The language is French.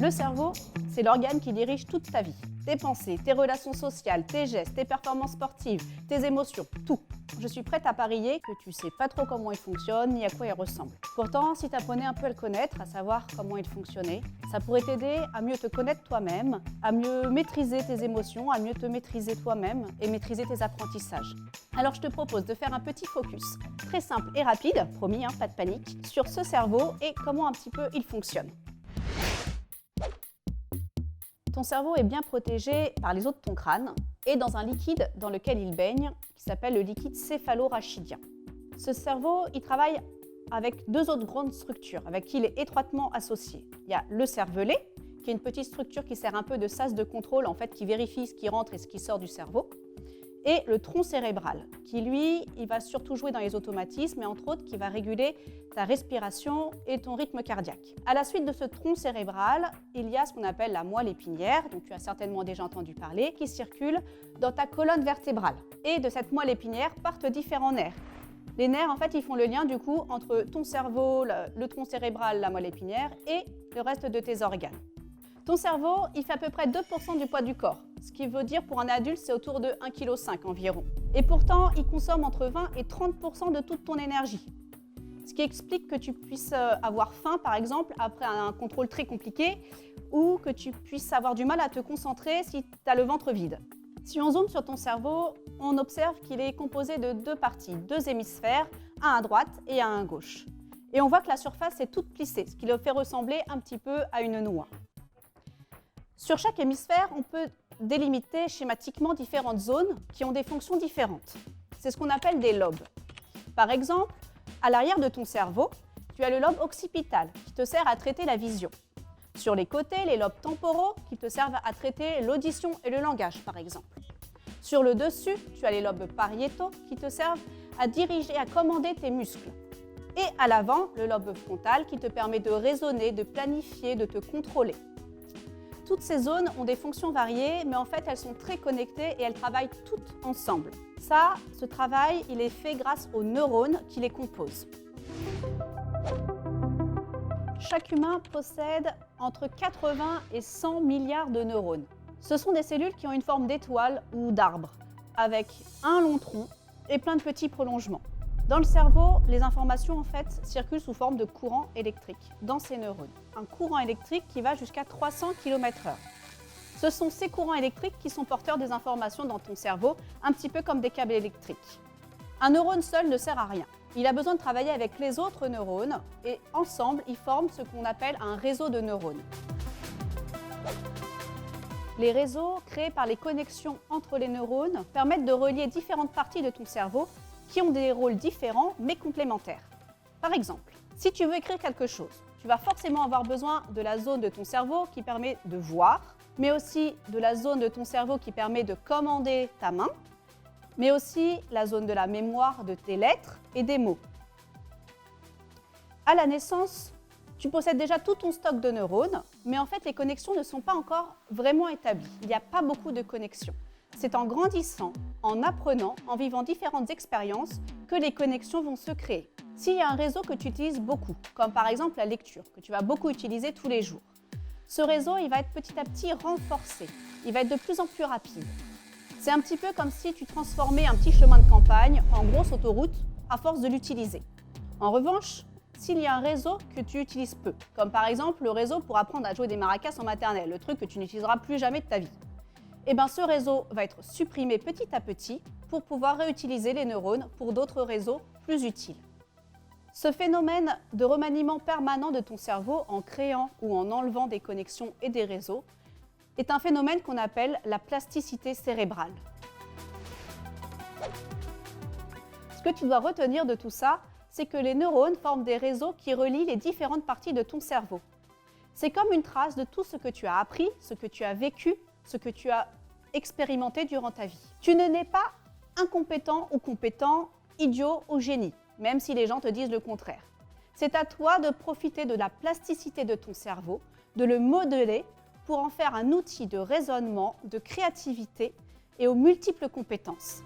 Le cerveau, c'est l'organe qui dirige toute ta vie. Tes pensées, tes relations sociales, tes gestes, tes performances sportives, tes émotions, tout. Je suis prête à parier que tu sais pas trop comment il fonctionne ni à quoi il ressemble. Pourtant, si tu apprenais un peu à le connaître, à savoir comment il fonctionnait, ça pourrait t'aider à mieux te connaître toi-même, à mieux maîtriser tes émotions, à mieux te maîtriser toi-même et maîtriser tes apprentissages. Alors je te propose de faire un petit focus très simple et rapide, promis, pas de panique, sur ce cerveau et comment un petit peu il fonctionne. Ton cerveau est bien protégé par les os de ton crâne et dans un liquide dans lequel il baigne, qui s'appelle le liquide céphalorachidien. Ce cerveau, il travaille avec deux autres grandes structures avec qui il est étroitement associé. Il y a le cervelet, qui est une petite structure qui sert un peu de sas de contrôle, en fait, qui vérifie ce qui rentre et ce qui sort du cerveau. Et le tronc cérébral, qui lui, il va surtout jouer dans les automatismes et entre autres qui va réguler ta respiration et ton rythme cardiaque. À la suite de ce tronc cérébral, il y a ce qu'on appelle la moelle épinière, dont tu as certainement déjà entendu parler, qui circule dans ta colonne vertébrale. Et de cette moelle épinière partent différents nerfs. Les nerfs, en fait, ils font le lien du coup entre ton cerveau, le tronc cérébral, la moelle épinière et le reste de tes organes. Ton cerveau, il fait à peu près 2% du poids du corps, ce qui veut dire pour un adulte, c'est autour de 1,5 kg environ. Et pourtant, il consomme entre 20 et 30% de toute ton énergie. Ce qui explique que tu puisses avoir faim, par exemple, après un contrôle très compliqué, ou que tu puisses avoir du mal à te concentrer si tu as le ventre vide. Si on zoome sur ton cerveau, on observe qu'il est composé de deux parties, deux hémisphères, un à droite et un à gauche. Et on voit que la surface est toute plissée, ce qui le fait ressembler un petit peu à une noix. Sur chaque hémisphère, on peut délimiter schématiquement différentes zones qui ont des fonctions différentes. C'est ce qu'on appelle des lobes. Par exemple, à l'arrière de ton cerveau, tu as le lobe occipital qui te sert à traiter la vision. Sur les côtés, les lobes temporaux qui te servent à traiter l'audition et le langage, par exemple. Sur le dessus, tu as les lobes pariétaux qui te servent à diriger, à commander tes muscles. Et à l'avant, le lobe frontal qui te permet de raisonner, de planifier, de te contrôler. Toutes ces zones ont des fonctions variées, mais en fait, elles sont très connectées et elles travaillent toutes ensemble. Ça, ce travail, il est fait grâce aux neurones qui les composent. Chaque humain possède entre 80 et 100 milliards de neurones. Ce sont des cellules qui ont une forme d'étoile ou d'arbre, avec un long tronc et plein de petits prolongements. Dans le cerveau, les informations en fait circulent sous forme de courant électrique dans ces neurones. Un courant électrique qui va jusqu'à 300 km/h. Ce sont ces courants électriques qui sont porteurs des informations dans ton cerveau, un petit peu comme des câbles électriques. Un neurone seul ne sert à rien. Il a besoin de travailler avec les autres neurones et ensemble, ils forment ce qu'on appelle un réseau de neurones. Les réseaux créés par les connexions entre les neurones permettent de relier différentes parties de ton cerveau qui ont des rôles différents mais complémentaires. Par exemple, si tu veux écrire quelque chose, tu vas forcément avoir besoin de la zone de ton cerveau qui permet de voir, mais aussi de la zone de ton cerveau qui permet de commander ta main, mais aussi la zone de la mémoire de tes lettres et des mots. À la naissance, tu possèdes déjà tout ton stock de neurones, mais en fait, les connexions ne sont pas encore vraiment établies. Il n'y a pas beaucoup de connexions. C'est en grandissant, en apprenant, en vivant différentes expériences que les connexions vont se créer. S'il y a un réseau que tu utilises beaucoup, comme par exemple la lecture, que tu vas beaucoup utiliser tous les jours, ce réseau, il va être petit à petit renforcé. Il va être de plus en plus rapide. C'est un petit peu comme si tu transformais un petit chemin de campagne en grosse autoroute à force de l'utiliser. En revanche, s'il y a un réseau que tu utilises peu, comme par exemple le réseau pour apprendre à jouer des maracas en maternelle, le truc que tu n'utiliseras plus jamais de ta vie, eh bien, ce réseau va être supprimé petit à petit pour pouvoir réutiliser les neurones pour d'autres réseaux plus utiles. Ce phénomène de remaniement permanent de ton cerveau en créant ou en enlevant des connexions et des réseaux est un phénomène qu'on appelle la plasticité cérébrale. Ce que tu dois retenir de tout ça, c'est que les neurones forment des réseaux qui relient les différentes parties de ton cerveau. C'est comme une trace de tout ce que tu as appris, ce que tu as vécu, ce que tu as expérimenté durant ta vie. Tu ne nais pas incompétent ou compétent, idiot ou génie, même si les gens te disent le contraire. C'est à toi de profiter de la plasticité de ton cerveau, de le modeler pour en faire un outil de raisonnement, de créativité et aux multiples compétences.